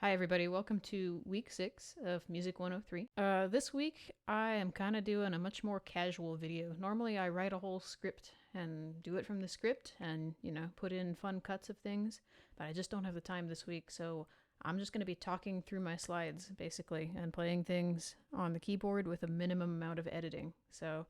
Hi everybody, welcome to week 6 of Music 103. This week I am kind of doing a much more casual video. Normally I write a whole script and do it from the script and, put in fun cuts of things, but I just don't have the time this week, so I'm just going to be talking through my slides, basically, and playing things on the keyboard with a minimum amount of editing. So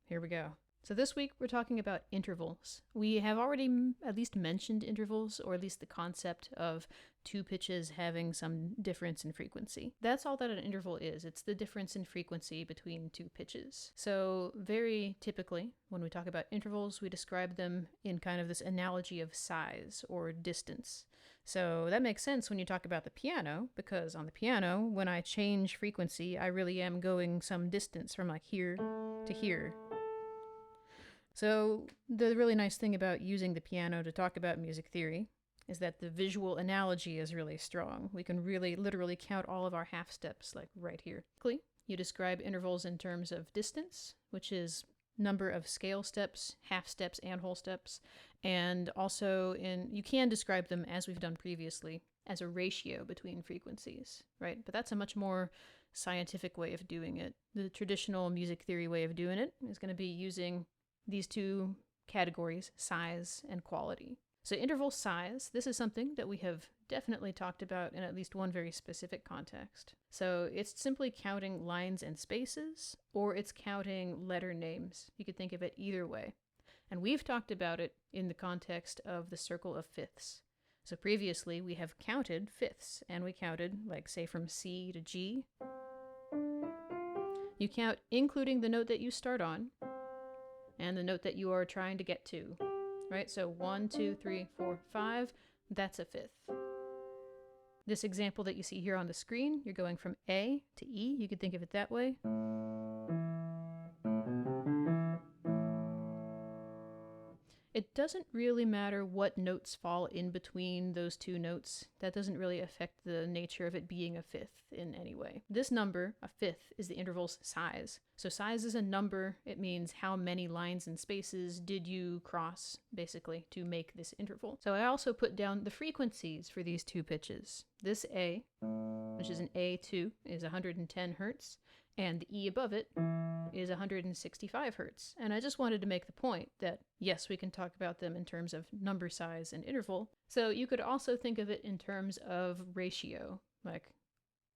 here we go. So this week we're talking about intervals. We have already at least mentioned intervals, or at least the concept of two pitches having some difference in frequency. That's all that an interval is. It's the difference in frequency between two pitches. So very typically, when we talk about intervals, we describe them in kind of this analogy of size or distance. So that makes sense when you talk about the piano, because on the piano, when I change frequency, I really am going some distance from like here to here. So the really nice thing about using the piano to talk about music theory is that the visual analogy is really strong. We can really literally count all of our half steps like right here. You describe intervals in terms of distance, which is number of scale steps, half steps, and whole steps. And also you can describe them, as we've done previously, as a ratio between frequencies, right? But that's a much more scientific way of doing it. The traditional music theory way of doing it is going to be using these two categories, size and quality. So interval size, this is something that we have definitely talked about in at least one very specific context. So it's simply counting lines and spaces, or it's counting letter names. You could think of it either way. And we've talked about it in the context of the circle of fifths. So previously we have counted fifths, and we counted, like, say, from C to G. You count including the note that you start on and the note that you are trying to get to, right? So 1, 2, 3, 4, 5, that's a fifth. This example that you see here on the screen, you're going from A to E. You could think of it that way. It doesn't really matter what notes fall in between those two notes. That doesn't really affect the nature of it being a fifth in any way. This number, a fifth, is the interval's size. So size is a number. It means how many lines and spaces did you cross, basically, to make this interval. So I also put down the frequencies for these two pitches. This A, which is an A2, is 110 hertz, and the E above it is 165 hertz. And I just wanted to make the point that, yes, we can talk about them in terms of number size and interval. So you could also think of it in terms of ratio, like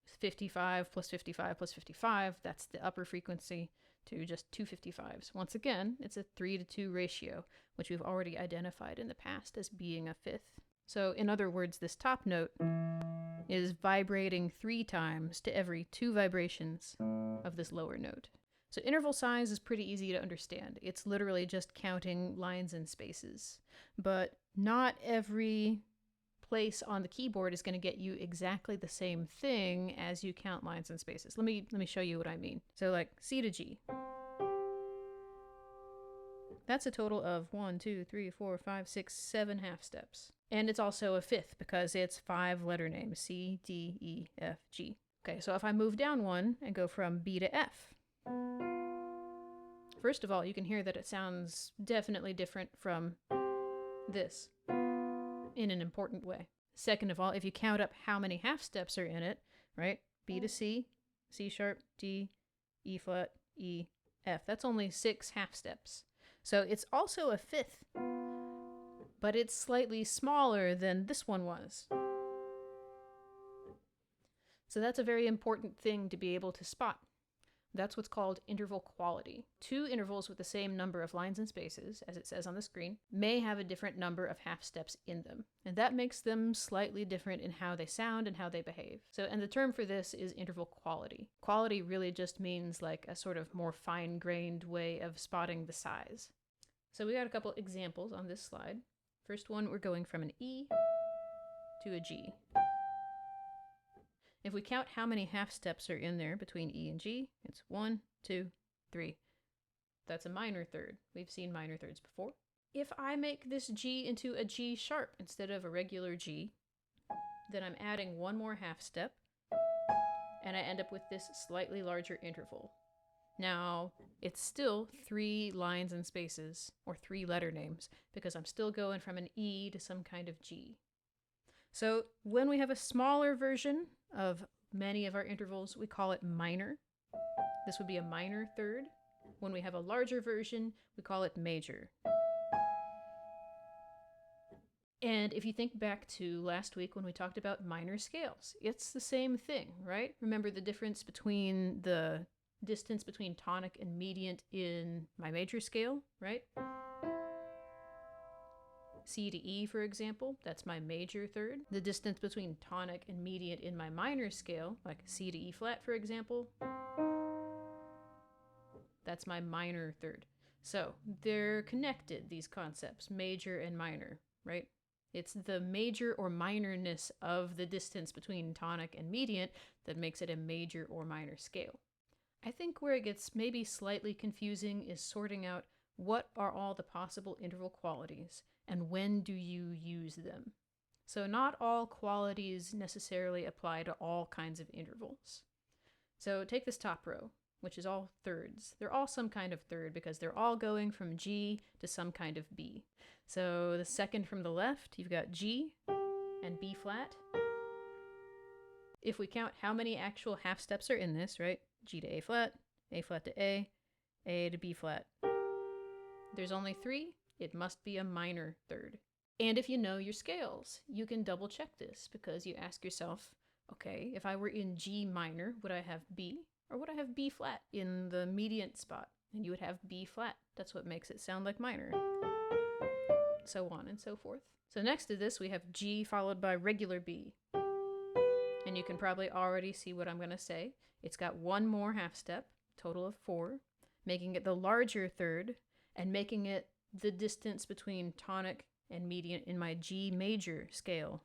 55 plus 55 plus 55, that's the upper frequency, to just two 55s. Once again, it's a 3-to-2 ratio, which we've already identified in the past as being a fifth. So in other words, this top note is vibrating 3 times to every 2 vibrations of this lower note. So interval size is pretty easy to understand. It's literally just counting lines and spaces. But not every place on the keyboard is going to get you exactly the same thing as you count lines and spaces. Let me show you what I mean. So like C to G. That's a total of 1, 2, 3, 4, 5, 6, 7 half steps. And it's also a fifth because it's 5 letter names, C, D, E, F, G. Okay, so if I move down one and go from B to F, first of all, you can hear that it sounds definitely different from this in an important way. Second of all, if you count up how many half steps are in it, right? B to C, C sharp, D, E flat, E, F. That's only 6 half steps. So it's also a fifth, but it's slightly smaller than this one was. So that's a very important thing to be able to spot. That's what's called interval quality. 2 intervals with the same number of lines and spaces, as it says on the screen, may have a different number of half steps in them. And that makes them slightly different in how they sound and how they behave. And the term for this is interval quality. Quality really just means like a sort of more fine-grained way of spotting the size. So we got a couple examples on this slide. First one, we're going from an E to a G. If we count how many half steps are in there between E and G, it's 1, 2, 3. That's a minor third. We've seen minor thirds before. If I make this G into a G sharp instead of a regular G, then I'm adding one more half step, and I end up with this slightly larger interval. Now, it's still 3 lines and spaces, or 3 letter names, because I'm still going from an E to some kind of G. So when we have a smaller version of many of our intervals, we call it minor. This would be a minor third. When we have a larger version, we call it major. And if you think back to last week when we talked about minor scales, it's the same thing, right? Remember the difference between the distance between tonic and mediant in my major scale, right? C to E, for example, that's my major third. The distance between tonic and mediant in my minor scale, like C to E flat, for example, that's my minor third. So they're connected, these concepts, major and minor, right? It's the major or minorness of the distance between tonic and mediant that makes it a major or minor scale. I think where it gets maybe slightly confusing is sorting out what are all the possible interval qualities and when do you use them. So not all qualities necessarily apply to all kinds of intervals. So take this top row, which is all thirds. They're all some kind of third because they're all going from G to some kind of B. So the second from the left, you've got G and B flat. If we count how many actual half steps are in this, right? G to A flat to A to B flat. There's only 3. It must be a minor third. And if you know your scales, you can double check this because you ask yourself, okay, if I were in G minor, would I have B or would I have B flat in the mediant spot? And you would have B flat. That's what makes it sound like minor. So on and so forth. So next to this, we have G followed by regular B. And you can probably already see what I'm going to say. It's got one more half step, total of 4, making it the larger third and making it the distance between tonic and mediant in my G major scale.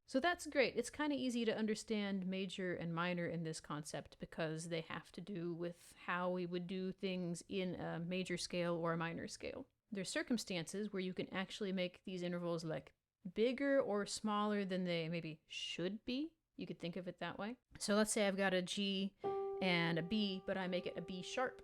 So that's great. It's kind of easy to understand major and minor in this concept because they have to do with how we would do things in a major scale or a minor scale. There's circumstances where you can actually make these intervals like bigger or smaller than they maybe should be. You could think of it that way. So let's say I've got a G and a B, but I make it a B sharp.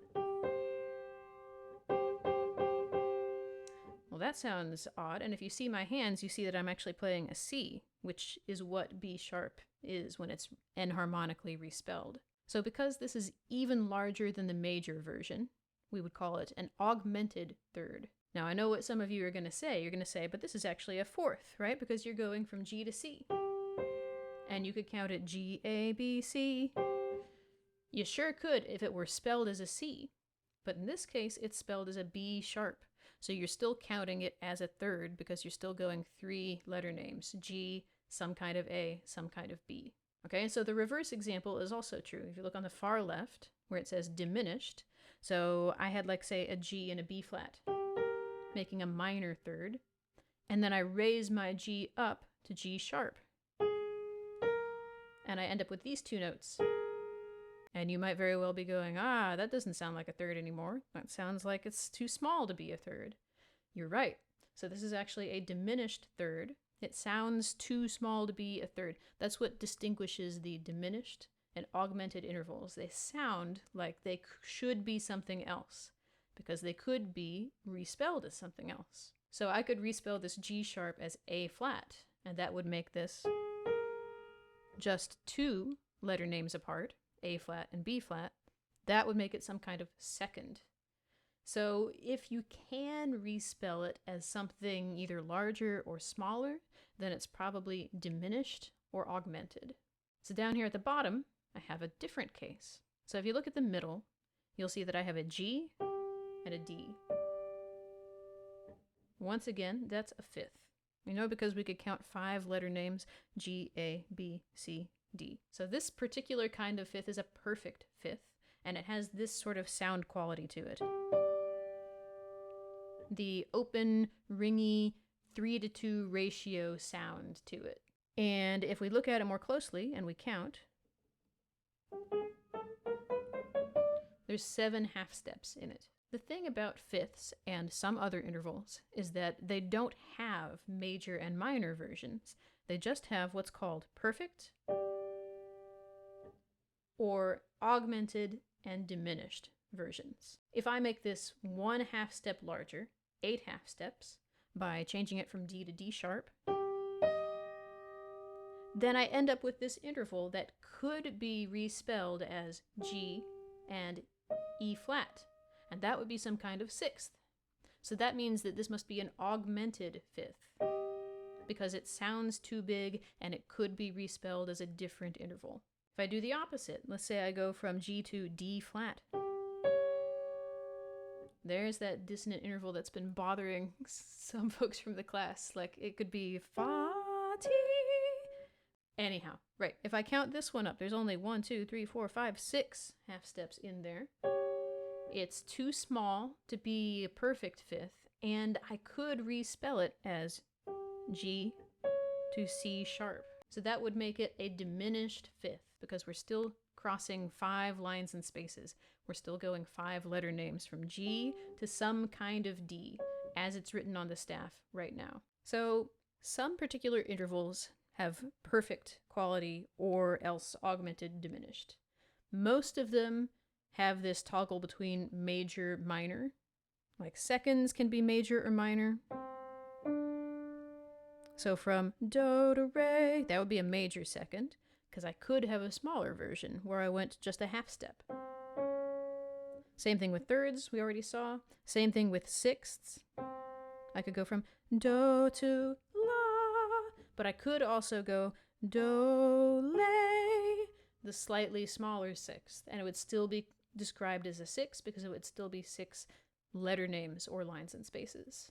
Well, that sounds odd. And if you see my hands, you see that I'm actually playing a C, which is what B sharp is when it's enharmonically respelled. So because this is even larger than the major version, we would call it an augmented third. Now, I know what some of you are going to say. You're going to say, but this is actually a fourth, right? Because you're going from G to C. And you could count it G, A, B, C. You sure could if it were spelled as a C. But in this case, it's spelled as a B sharp. So you're still counting it as a third because you're still going 3 letter names. G, some kind of A, some kind of B. Okay, so the reverse example is also true. If you look on the far left, where it says diminished, so I had, like, say, a G and a B flat, making a minor third, and then I raise my G up to G sharp. And I end up with these 2 notes. And you might very well be going, that doesn't sound like a third anymore. That sounds like it's too small to be a third. You're right. So this is actually a diminished third. It sounds too small to be a third. That's what distinguishes the diminished and augmented intervals. They sound like they should be something else because they could be respelled as something else. So I could respell this G sharp as A flat, and that would make this just 2 letter names apart, A flat and B flat. That would make it some kind of second. So if you can respell it as something either larger or smaller, then it's probably diminished or augmented. So down here at the bottom, I have a different case. So if you look at the middle, you'll see that I have a G and a D. Once again, that's a fifth. We know because we could count 5 letter names, G, A, B, C, D. So this particular kind of fifth is a perfect fifth, and it has this sort of sound quality to it. The open, ringy, 3-to-2 ratio sound to it. And if we look at it more closely and we count, there's 7 half steps in it. The thing about fifths and some other intervals is that they don't have major and minor versions. They just have what's called perfect or augmented and diminished versions. If I make this 1 half step larger, 8 half steps, by changing it from D to D sharp, then I end up with this interval that could be respelled as G and E flat, and that would be some kind of sixth. So that means that this must be an augmented fifth, because it sounds too big and it could be respelled as a different interval. If I do the opposite, let's say I go from G to D flat. There's that dissonant interval that's been bothering some folks from the class. Like, it could be fa, ti. Anyhow, right, if I count this one up, there's only 1, 2, 3, 4, 5, 6 half steps in there. It's too small to be a perfect fifth, and I could respell it as G to C sharp. So that would make it a diminished fifth, because we're still crossing 5 lines and spaces. We're still going 5 letter names from G to some kind of D, as it's written on the staff right now. So some particular intervals have perfect quality or else augmented diminished. Most of them have this toggle between major, minor. Like seconds can be major or minor. So from do to re, that would be a major second, because I could have a smaller version where I went just a half step. Same thing with thirds, we already saw. Same thing with sixths. I could go from do to la, but I could also go do, le, the slightly smaller sixth, and it would still be described as a sixth because it would still be 6 letter names or lines and spaces.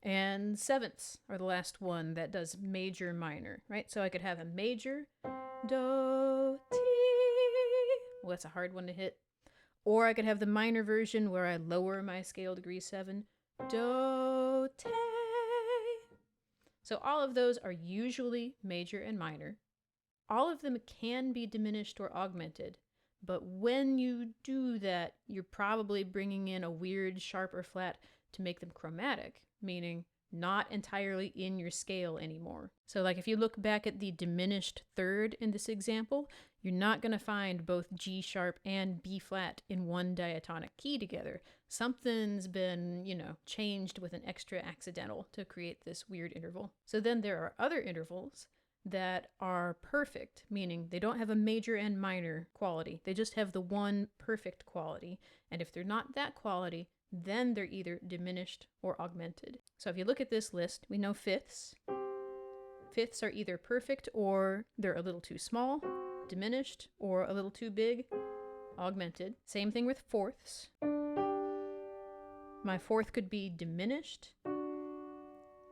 And sevenths are the last one that does major, minor, right? So I could have a major, do, ti. Well, that's a hard one to hit. Or I could have the minor version where I lower my scale degree 7, do, te. So all of those are usually major and minor. All of them can be diminished or augmented, but when you do that, you're probably bringing in a weird sharp or flat to make them chromatic, meaning not entirely in your scale anymore. So like if you look back at the diminished third in this example, you're not going to find both G sharp and B flat in one diatonic key together. Something's been, changed with an extra accidental to create this weird interval. So then there are other intervals that are perfect, meaning they don't have a major and minor quality. They just have the one perfect quality. And if they're not that quality, then they're either diminished or augmented. So if you look at this list, we know fifths. Fifths are either perfect or they're a little too small, diminished, or a little too big, augmented. Same thing with fourths. My fourth could be diminished.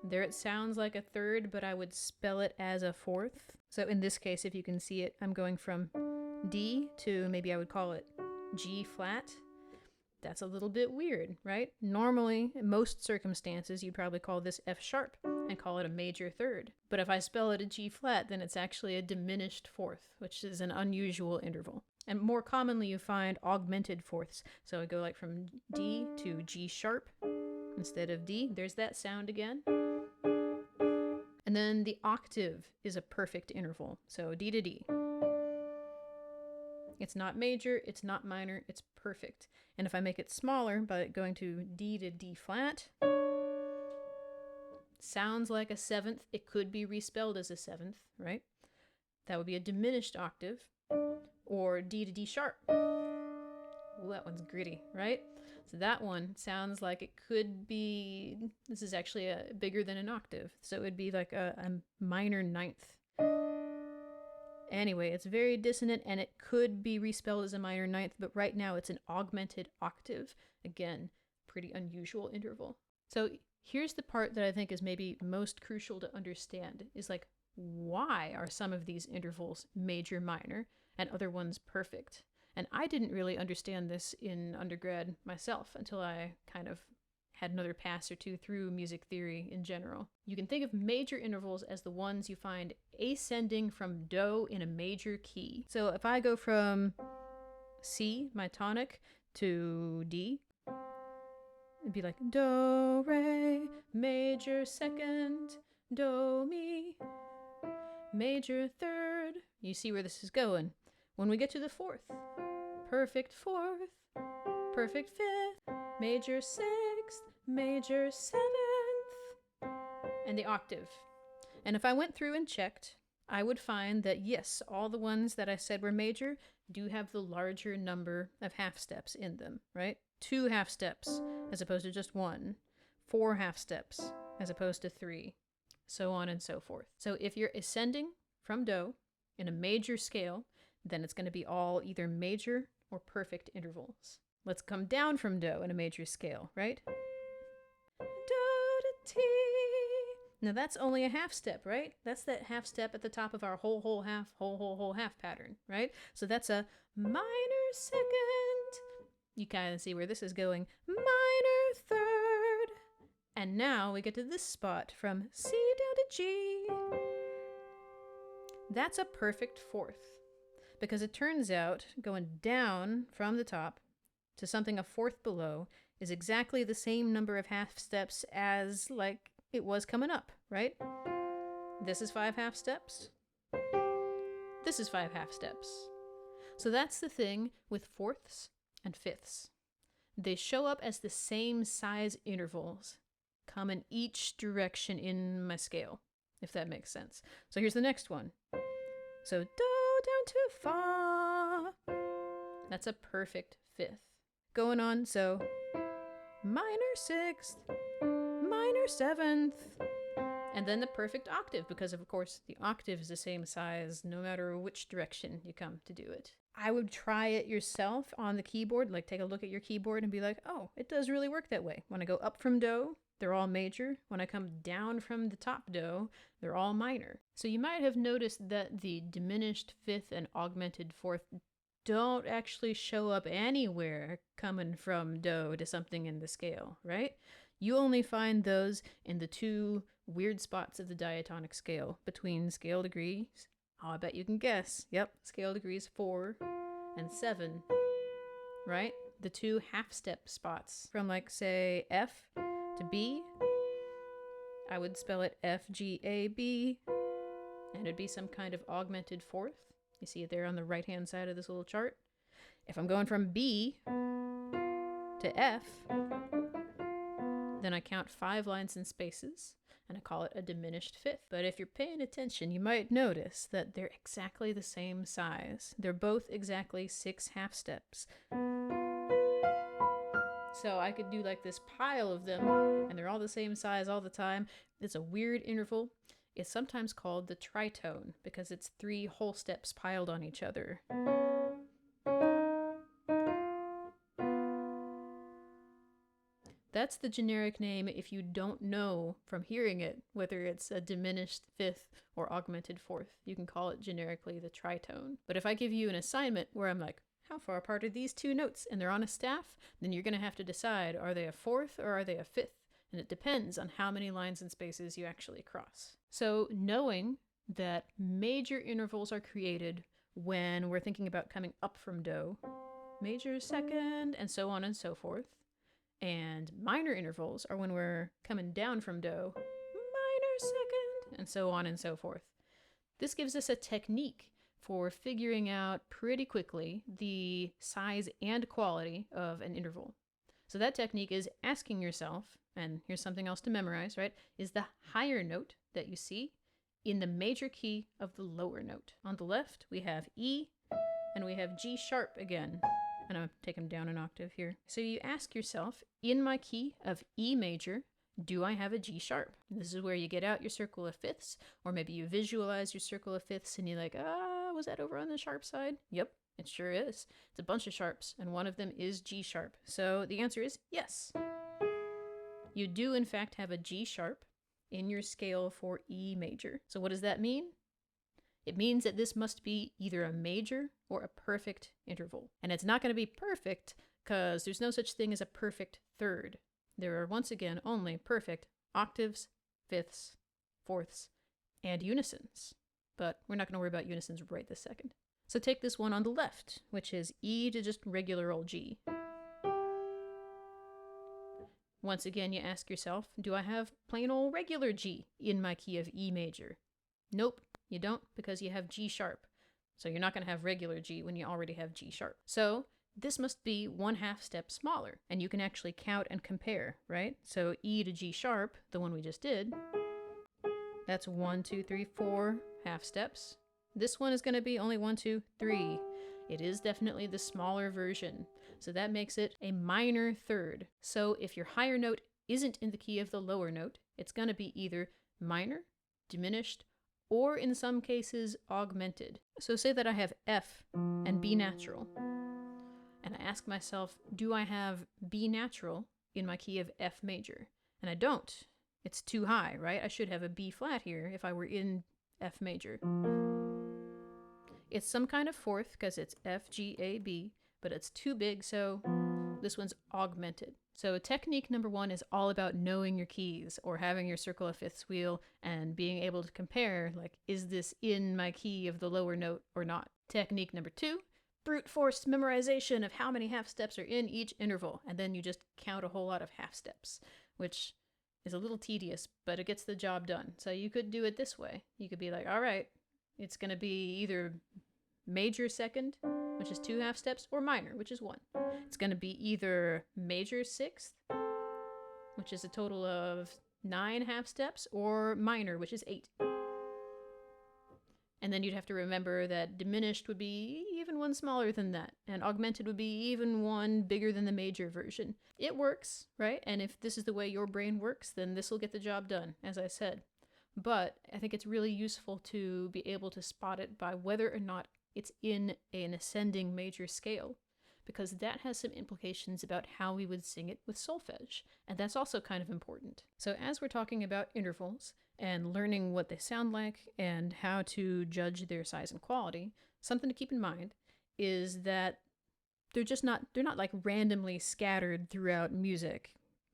There it sounds like a third, but I would spell it as a fourth. So in this case, if you can see it, I'm going from D to maybe I would call it G flat. That's a little bit weird, right? Normally, in most circumstances, you'd probably call this F sharp and call it a major third. But if I spell it a G flat, then it's actually a diminished fourth, which is an unusual interval. And more commonly, you find augmented fourths. So I go like from D to G sharp instead of D. There's that sound again. And then the octave is a perfect interval. So D to D. It's not major, it's not minor, it's perfect. And if I make it smaller by going to D flat, sounds like a seventh. It could be respelled as a seventh, right? That would be a diminished octave. Or D to D sharp. Ooh, that one's gritty, right? So that one sounds like it could be, this is actually bigger than an octave. So it would be like a minor ninth. Anyway, it's very dissonant and it could be respelled as a minor ninth, but right now it's an augmented octave. Again, pretty unusual interval. So here's the part that I think is maybe most crucial to understand, is like, why are some of these intervals major, minor, and other ones perfect? And I didn't really understand this in undergrad myself until I kind of had another pass or two through music theory in general. You can think of major intervals as the ones you find ascending from do in a major key. So if I go from C, my tonic, to D, it'd be like do, re, major second, do, mi, major third. You see where this is going. When we get to the fourth, perfect fourth, perfect fifth, major sixth, major seventh, and the octave. And if I went through and checked, I would find that yes, all the ones that I said were major do have the larger number of half steps in them, right? 2 half steps as opposed to just 1, 4 half steps as opposed to 3, so on and so forth. So if you're ascending from do in a major scale, then it's going to be all either major or perfect intervals. Let's come down from do in a major scale, right? Do to ti. Now that's only a half step, right? That's that half step at the top of our whole half pattern, right? So that's a minor second. You kind of see where this is going. Minor third. And now we get to this spot from C down to G. That's a perfect fourth, because it turns out going down from the top to something a fourth below is exactly the same number of half steps as like it was coming up, right? This is 5 half steps. This is 5 half steps. So that's the thing with fourths and fifths. They show up as the same size intervals, come in each direction in my scale, if that makes sense. So here's the next one. So do down to fa. That's a perfect fifth. Going on, so minor sixth, minor seventh, and then the perfect octave, because of course the octave is the same size no matter which direction you come to do it. I would try it yourself on the keyboard, like take a look at your keyboard and be like, oh, it does really work that way. When I go up from do, they're all major. When I come down from the top do, they're all minor. So you might have noticed that the diminished fifth and augmented fourth don't actually show up anywhere coming from do to something in the scale, right? You only find those in the 2 weird spots of the diatonic scale between scale degrees. Oh, I bet you can guess. Yep, scale degrees 4 and 7, right? The 2 half step spots from like say F to B. I would spell it F, G, A, B, and it'd be some kind of augmented fourth. You see it there on the right-hand side of this little chart. If I'm going from B to F, then I count 5 lines and spaces, and I call it a diminished fifth. But if you're paying attention, you might notice that they're exactly the same size. They're both exactly 6 half steps. So I could do like this pile of them, and they're all the same size all the time. It's a weird interval. It's sometimes called the tritone because it's 3 whole steps piled on each other. That's the generic name if you don't know from hearing it whether it's a diminished fifth or augmented fourth. You can call it generically the tritone. But if I give you an assignment where I'm like, how far apart are these 2 notes, and they're on a staff, then you're going to have to decide, are they a fourth or are they a fifth? And it depends on how many lines and spaces you actually cross. So knowing that major intervals are created when we're thinking about coming up from do, major second, and so on and so forth, and minor intervals are when we're coming down from do, minor second, and so on and so forth. This gives us a technique for figuring out pretty quickly the size and quality of an interval. So that technique is asking yourself, and here's something else to memorize, right? Is the higher note that you see in the major key of the lower note. On the left, we have E, and we have G sharp again. And I'm taking down an octave here. So you ask yourself, in my key of E major, do I have a G sharp? This is where you get out your circle of fifths, or maybe you visualize your circle of fifths and you're like, was that over on the sharp side? Yep, it sure is. It's a bunch of sharps, and one of them is G sharp. So the answer is yes. You do, in fact, have a G sharp in your scale for E major. So what does that mean? It means that this must be either a major or a perfect interval. And it's not going to be perfect because there's no such thing as a perfect third. There are, once again, only perfect octaves, fifths, fourths, and unisons. But we're not going to worry about unisons right this second. So take this one on the left, which is E to just regular old G. Once again, you ask yourself, do I have plain old regular G in my key of E major? Nope, you don't, because you have G sharp. So you're not going to have regular G when you already have G sharp. So this must be 1/2 step smaller, and you can actually count and compare, right? So E to G sharp, the one we just did, that's 1, 2, 3, 4 half steps. This one is going to be only 1, 2, 3. It is definitely the smaller version. So that makes it a minor third. So if your higher note isn't in the key of the lower note, it's going to be either minor, diminished, or in some cases augmented. So say that I have F and B natural. And I ask myself, do I have B natural in my key of F major? And I don't. It's too high, right? I should have a B flat here if I were in F major. It's some kind of fourth because it's F, G, A, B, but it's too big, so this one's augmented. So technique number 1 is all about knowing your keys or having your circle of fifths wheel and being able to compare, like, is this in my key of the lower note or not? Technique number 2, brute force memorization of how many half steps are in each interval, and then you just count a whole lot of half steps, which is a little tedious, but it gets the job done. So you could do it this way. You could be like, all right, it's going to be either major second, which is 2 half steps, or minor, which is 1. It's going to be either major sixth, which is a total of 9 half steps, or minor, which is 8. And then you'd have to remember that diminished would be even one smaller than that, and augmented would be even one bigger than the major version. It works, right? And if this is the way your brain works, then this will get the job done, as I said. But I think it's really useful to be able to spot it by whether or not it's in an ascending major scale, because that has some implications about how we would sing it with solfege, and that's also kind of important. So as we're talking about intervals and learning what they sound like and how to judge their size and quality, something to keep in mind is that they're not like randomly scattered throughout music,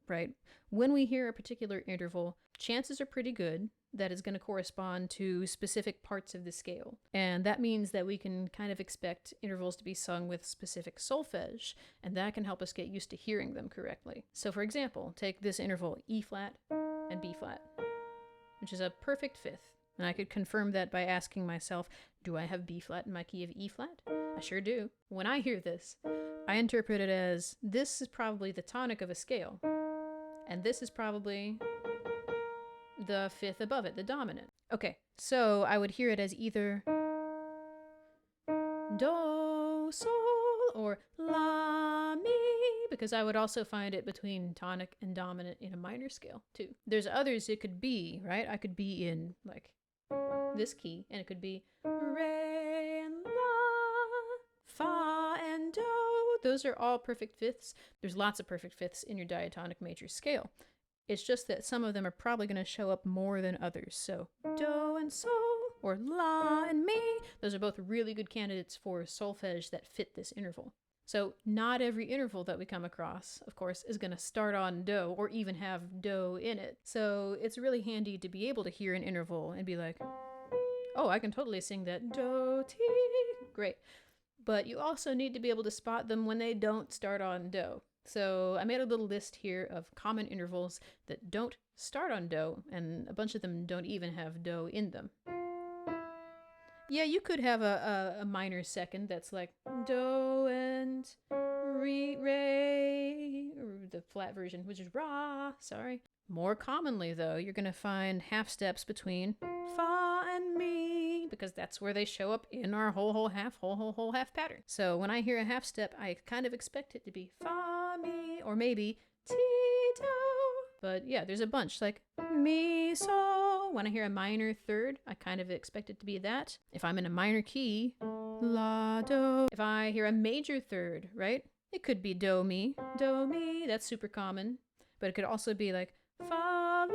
right? When we hear a particular interval, chances are pretty good that it's going to correspond to specific parts of the scale. And that means that we can kind of expect intervals to be sung with specific solfege, and that can help us get used to hearing them correctly. So for example, take this interval E flat and B flat, which is a perfect fifth. And I could confirm that by asking myself, do I have B flat in my key of E flat? I sure do. When I hear this, I interpret it as this is probably the tonic of a scale, and this is probably the fifth above it, the dominant. Okay, so I would hear it as either do, sol, or la, mi, because I would also find it between tonic and dominant in a minor scale too. There's others it could be, right? I could be in like this key, and it could be re and la, fa and do. Those are all perfect fifths. There's lots of perfect fifths in your diatonic major scale. It's just that some of them are probably going to show up more than others. So do and sol, or la and mi, those are both really good candidates for solfege that fit this interval. So not every interval that we come across, of course, is going to start on do or even have do in it. So it's really handy to be able to hear an interval and be like, oh, I can totally sing that do, ti. Great. But you also need to be able to spot them when they don't start on do. So I made a little list here of common intervals that don't start on do, and a bunch of them don't even have do in them. Yeah, you could have a minor second that's like do and re, or the flat version, which is ra, sorry. More commonly, though, you're going to find half steps between fa and mi, because that's where they show up in our whole half pattern. So when I hear a half step, I kind of expect it to be fa, mi, or maybe ti, do. But yeah, there's a bunch, like mi, sol. When I hear a minor third, I kind of expect it to be that. If I'm in a minor key, la, do. If I hear a major third, right, it could be do, mi, that's super common. But it could also be like fa, la.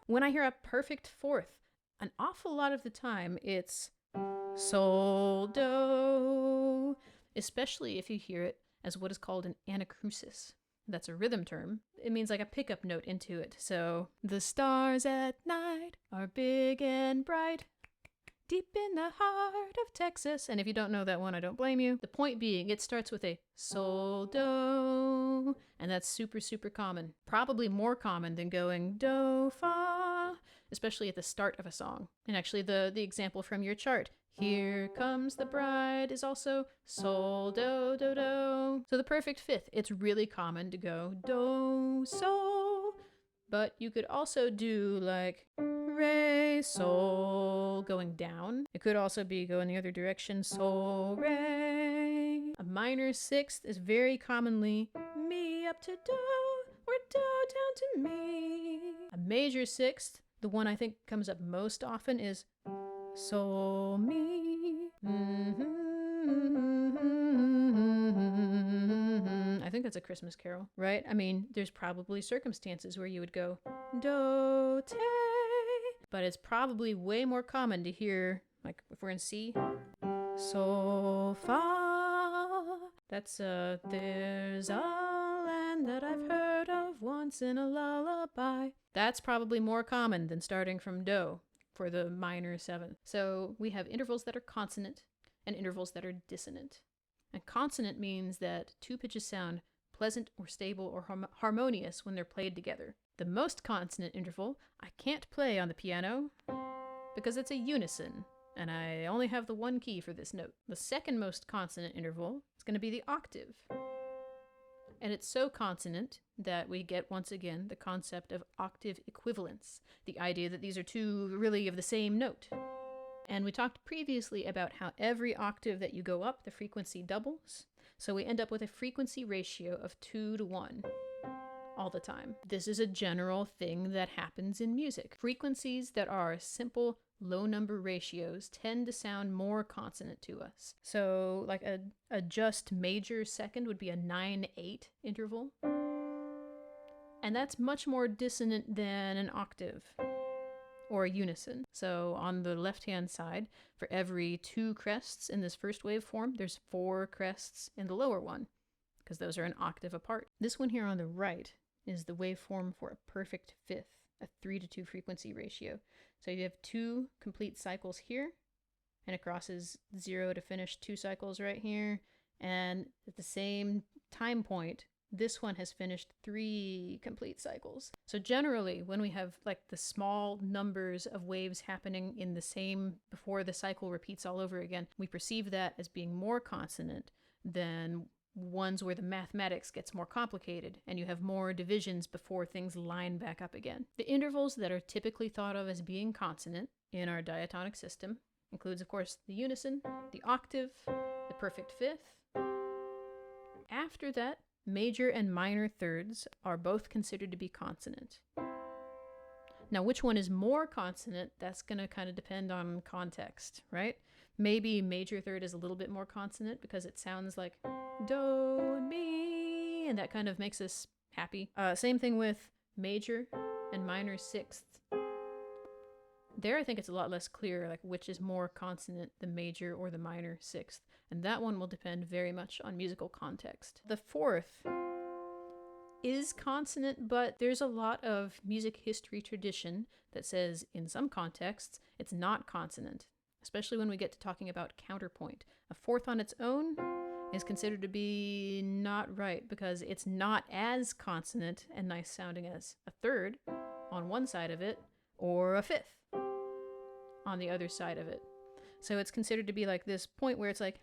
When I hear a perfect fourth, an awful lot of the time it's sol, do, especially if you hear it as what is called an anacrusis. That's a rhythm term. It means like a pickup note into it. So, the stars at night are big and bright, deep in the heart of Texas. And if you don't know that one, I don't blame you. The point being, it starts with a sol, do, and that's super, super common. Probably more common than going do, fa, especially at the start of a song. And actually, the example from your chart, here comes the bride, is also sol, do, do, do. So the perfect fifth, it's really common to go do, sol, but you could also do like re, re, sol, going down. It could also be going the other direction, sol, re. A minor sixth is very commonly mi up to do, or do down to mi. A major sixth, the one I think comes up most often, is sol, mi. I think that's a Christmas carol, right? I mean, there's probably circumstances where you would go do, te, but it's probably way more common to hear, like if we're in C, sol, fa. That's there's a land that I've heard of once in a lullaby. That's probably more common than starting from do for the minor seventh. So we have intervals that are consonant and intervals that are dissonant. And consonant means that two pitches sound pleasant or stable or harmonious when they're played together. The most consonant interval I can't play on the piano because it's a unison, and I only have the one key for this note. The second most consonant interval is going to be the octave. And it's so consonant that we get, once again, the concept of octave equivalence, the idea that these are two really of the same note. And we talked previously about how every octave that you go up, the frequency doubles. So we end up with a frequency ratio of 2 to 1 all the time. This is a general thing that happens in music. Frequencies that are simple low number ratios tend to sound more consonant to us. So like a just major second would be a 9/8 interval. And that's much more dissonant than an octave or a unison. So on the left-hand side, for every 2 crests in this first waveform, there's 4 crests in the lower one, because those are an octave apart. This one here on the right is the waveform for a perfect fifth, a 3 to 2 frequency ratio. So you have 2 complete cycles here, and it crosses 0 to finish 2 cycles right here, and at the same time point, this one has finished 3 complete cycles. So generally, when we have like the small numbers of waves happening in the same, before the cycle repeats all over again, we perceive that as being more consonant than ones where the mathematics gets more complicated and you have more divisions before things line back up again. The intervals that are typically thought of as being consonant in our diatonic system includes, of course, the unison, the octave, the perfect fifth. After that, major and minor thirds are both considered to be consonant. Now, which one is more consonant, that's going to kind of depend on context, right? Maybe major third is a little bit more consonant because it sounds like do and mi, and that kind of makes us happy. Same thing with major and minor sixth. There, I think it's a lot less clear, like which is more consonant, the major or the minor sixth. And that one will depend very much on musical context. The fourth is consonant, but there's a lot of music history tradition that says in some contexts it's not consonant, especially when we get to talking about counterpoint. A fourth on its own is considered to be not right because it's not as consonant and nice sounding as a third on one side of it or a fifth on the other side of it. So it's considered to be like this point where it's like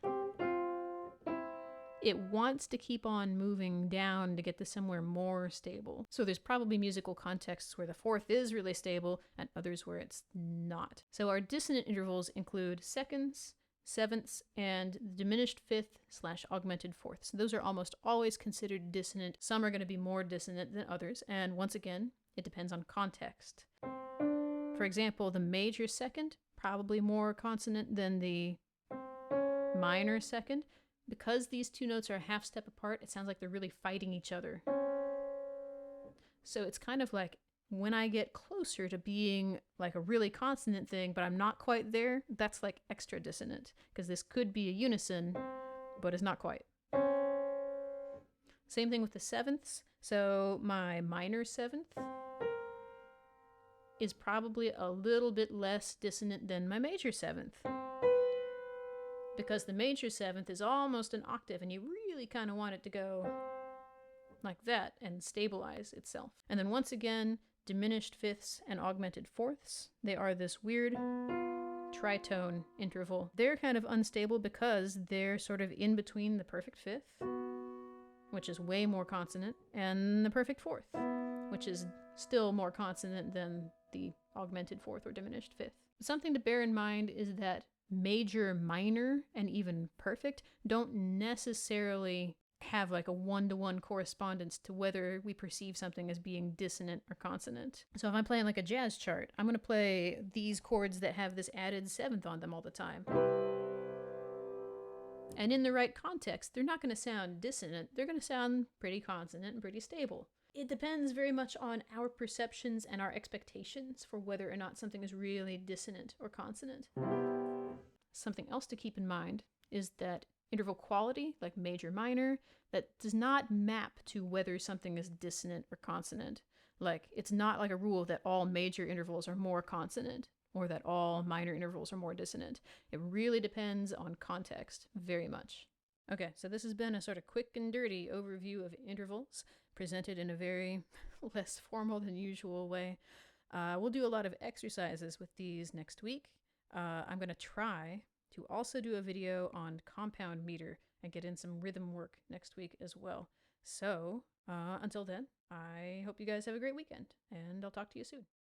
it wants to keep on moving down to get to somewhere more stable. So there's probably musical contexts where the fourth is really stable and others where it's not. So our dissonant intervals include seconds, sevenths, and diminished fifth / augmented fourths. Those are almost always considered dissonant. Some are going to be more dissonant than others, and once again, it depends on context. For example, the major second, probably more consonant than the minor second. Because these two notes are a half step apart, it sounds like they're really fighting each other. So it's kind of like when I get closer to being like a really consonant thing, but I'm not quite there, that's like extra dissonant, because this could be a unison, but it's not quite. Same thing with the sevenths. So my minor seventh is probably a little bit less dissonant than my major seventh, because the major seventh is almost an octave and you really kind of want it to go like that and stabilize itself. And then once again, diminished fifths and augmented fourths, they are this weird tritone interval. They're kind of unstable because they're sort of in between the perfect fifth, which is way more consonant, and the perfect fourth, which is still more consonant than the augmented fourth or diminished fifth. Something to bear in mind is that major, minor, and even perfect don't necessarily have like a one-to-one correspondence to whether we perceive something as being dissonant or consonant. So if I'm playing like a jazz chart, I'm going to play these chords that have this added seventh on them all the time. And in the right context, they're not going to sound dissonant. They're going to sound pretty consonant and pretty stable. It depends very much on our perceptions and our expectations for whether or not something is really dissonant or consonant. Something else to keep in mind is that interval quality, like major minor, that does not map to whether something is dissonant or consonant. Like, it's not like a rule that all major intervals are more consonant or that all minor intervals are more dissonant. It really depends on context, very much. Okay, so this has been a sort of quick and dirty overview of intervals, presented in a very less formal than usual way. We'll do a lot of exercises with these next week. I'm going to try to also do a video on compound meter and get in some rhythm work next week as well. So until then, I hope you guys have a great weekend, and I'll talk to you soon.